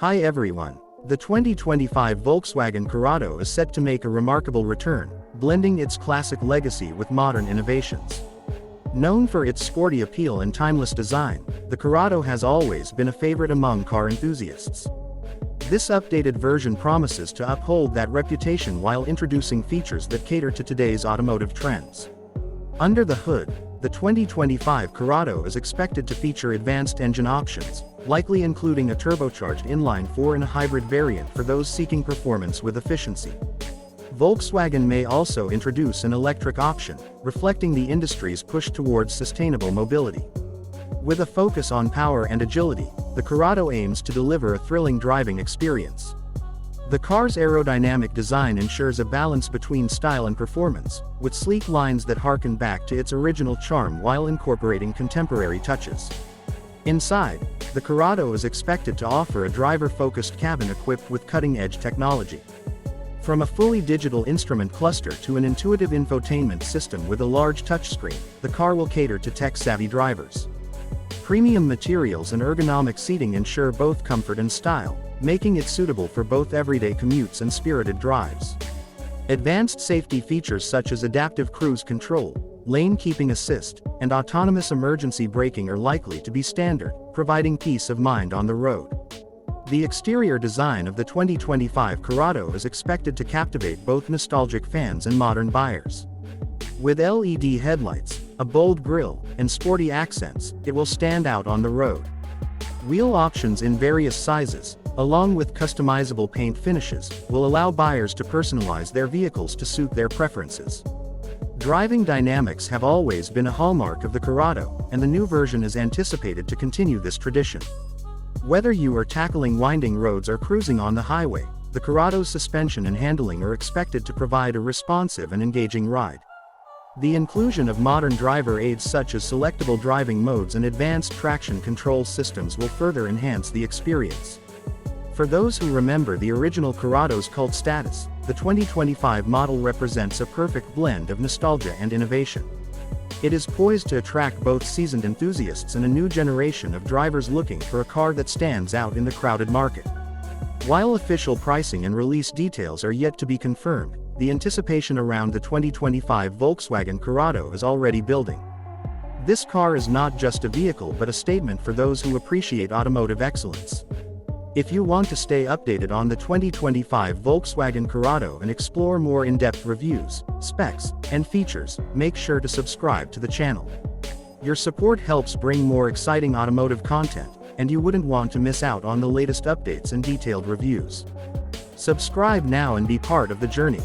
Hi everyone. The 2025 Volkswagen Corrado is set to make a remarkable return, blending its classic legacy with modern innovations. Known for its sporty appeal and timeless design, the Corrado has always been a favorite among car enthusiasts. This updated version promises to uphold that reputation while introducing features that cater to today's automotive trends. Under the hood, the 2025 Corrado is expected to feature advanced engine options, likely including a turbocharged inline-4 and a hybrid variant for those seeking performance with efficiency. Volkswagen may also introduce an electric option, reflecting the industry's push towards sustainable mobility. With a focus on power and agility, the Corrado aims to deliver a thrilling driving experience. The car's aerodynamic design ensures a balance between style and performance, with sleek lines that harken back to its original charm while incorporating contemporary touches. Inside, the Corrado is expected to offer a driver-focused cabin equipped with cutting-edge technology. From a fully digital instrument cluster to an intuitive infotainment system with a large touchscreen, the car will cater to tech-savvy drivers. Premium materials and ergonomic seating ensure both comfort and style, making it suitable for both everyday commutes and spirited drives. Advanced safety features such as adaptive cruise control, lane keeping assist, and autonomous emergency braking are likely to be standard, providing peace of mind on the road. The exterior design of the 2025 Corrado is expected to captivate both nostalgic fans and modern buyers. With LED headlights, a bold grille, and sporty accents, it will stand out on the road. Wheel options in various sizes, along with customizable paint finishes, will allow buyers to personalize their vehicles to suit their preferences. Driving dynamics have always been a hallmark of the Corrado, and the new version is anticipated to continue this tradition. Whether you are tackling winding roads or cruising on the highway, the Corrado's suspension and handling are expected to provide a responsive and engaging ride. The inclusion of modern driver aids such as selectable driving modes and advanced traction control systems will further enhance the experience. For those who remember the original Corrado's cult status, the 2025 model represents a perfect blend of nostalgia and innovation. It is poised to attract both seasoned enthusiasts and a new generation of drivers looking for a car that stands out in the crowded market. While official pricing and release details are yet to be confirmed, the anticipation around the 2025 Volkswagen Corrado is already building. This car is not just a vehicle but a statement for those who appreciate automotive excellence. If you want to stay updated on the 2025 Volkswagen Corrado and explore more in-depth reviews, specs, and features, make sure to subscribe to the channel. Your support helps bring more exciting automotive content, and you wouldn't want to miss out on the latest updates and detailed reviews. Subscribe now and be part of the journey.